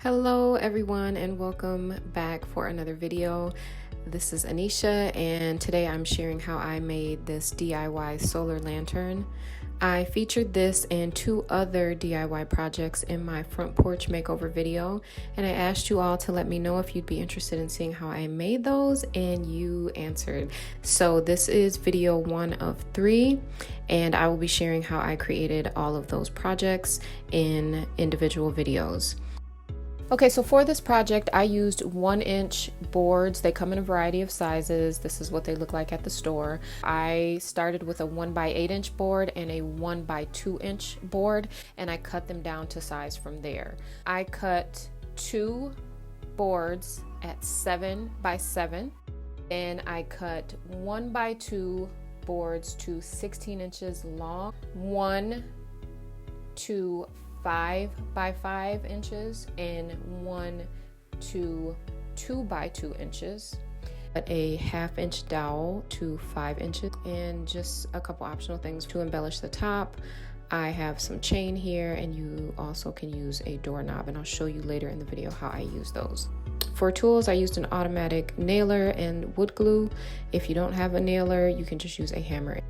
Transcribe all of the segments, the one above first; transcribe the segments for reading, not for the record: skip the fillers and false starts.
Hello everyone and welcome back for another video. This is Anisha and today I'm sharing how I made this DIY solar lantern. I featured this and two other DIY projects in my front porch makeover video, and I asked you all to let me know if you'd be interested in seeing how I made those, and you answered. So this is video 1 of 3, and I will be sharing how I created all of those projects in individual videos. Okay, so for this project, I used 1-inch boards. They come in a variety of sizes. This is what they look like at the store. I started with a 1x8-inch board and a 1x2-inch board, and I cut them down to size from there. I cut 2 boards at 7x7, and I cut 1x2 boards to 16 inches long, 1 to 5x5 inches, and 1 to 2x2 inches. Cut a 1/2 inch dowel to 5 inches, and just a couple optional things to embellish the top. I have some chain here, and you also can use a doorknob, and I'll show you later in the video how I use those. For tools, I used an automatic nailer and wood glue. If you don't have a nailer, you can just use a hammer.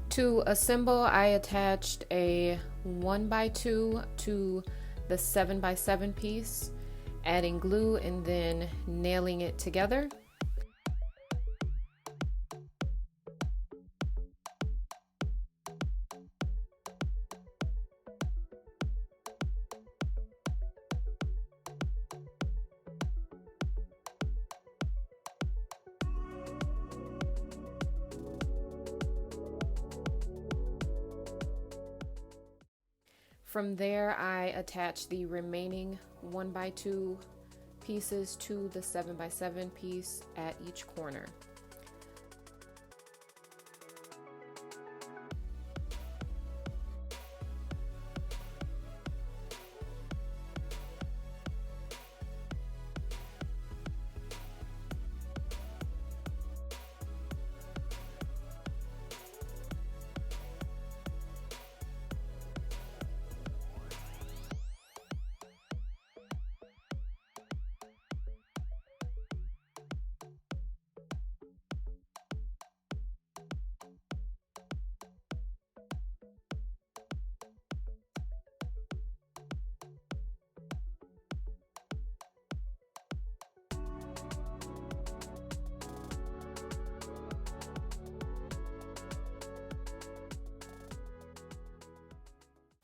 To assemble, I attached a 1x2 to the 7x7 piece, adding glue and then nailing it together. From there, I attached the remaining 1x2 pieces to the 7x7 piece at each corner.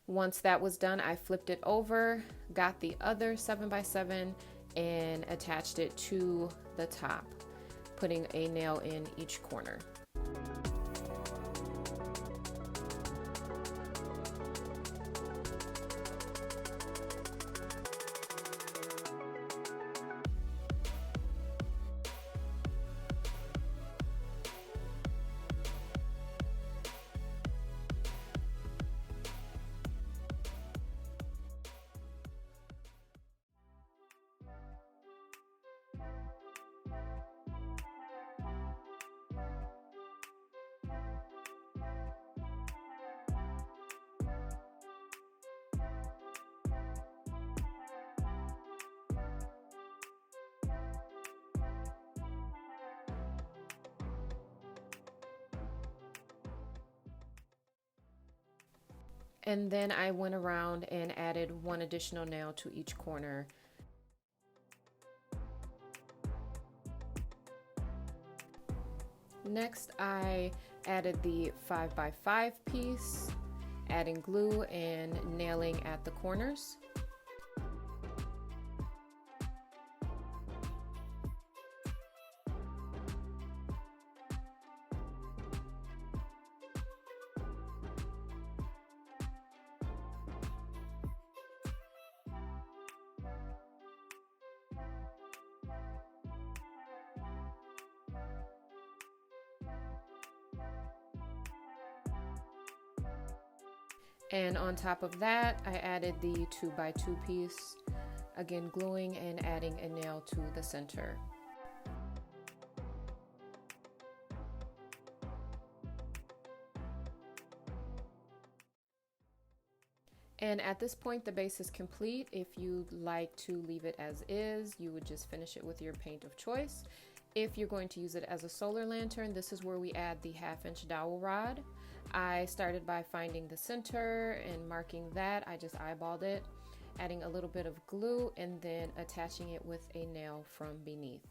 Once that was done, I flipped it over, got the other 7x7 and attached it to the top, putting a nail in each corner. And then I went around and added 1 additional nail to each corner. Next, I added the 5x5 piece, adding glue and nailing at the corners. And on top of that, I added the 2x2 piece, again gluing and adding a nail to the center. And at this point, the base is complete. If you'd like to leave it as is, you would just finish it with your paint of choice. If you're going to use it as a solar lantern, this is where we add the 1/2-inch dowel rod. I started by finding the center and marking that. I just eyeballed it, adding a little bit of glue, and then attaching it with a nail from beneath.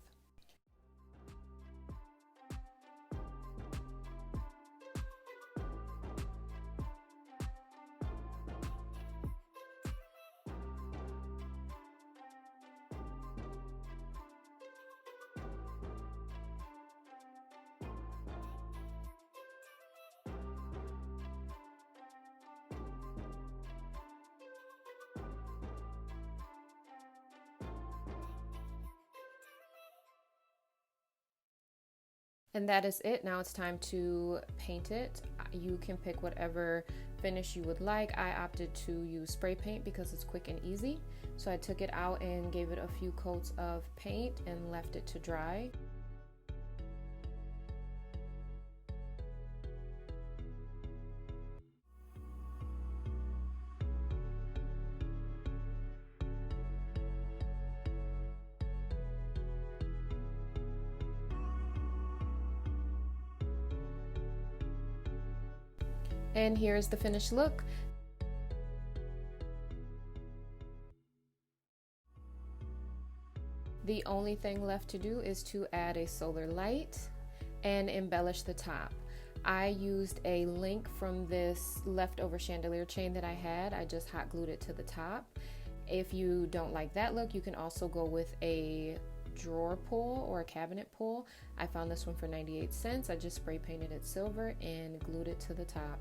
And that is it. Now it's time to paint it. You can pick whatever finish you would like. I opted to use spray paint because it's quick and easy. So I took it out and gave it a few coats of paint and left it to dry. And here's the finished look. The only thing left to do is to add a solar light and embellish the top. I used a link from this leftover chandelier chain that I had. I just hot glued it to the top. If you don't like that look, you can also go with a drawer pull or a cabinet pull. I found this one for 98 cents. I just spray painted it silver and glued it to the top.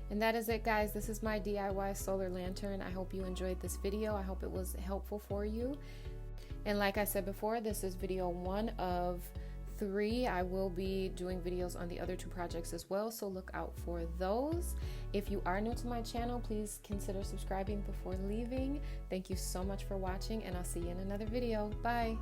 And that is it, guys. This is my DIY solar lantern. I hope you enjoyed this video. I hope it was helpful for you. And like I said before, this is video 1 of 3. I will be doing videos on the other 2 projects as well, so look out for those. If you are new to my channel, please consider subscribing before leaving. Thank you so much for watching, and I'll see you in another video. Bye!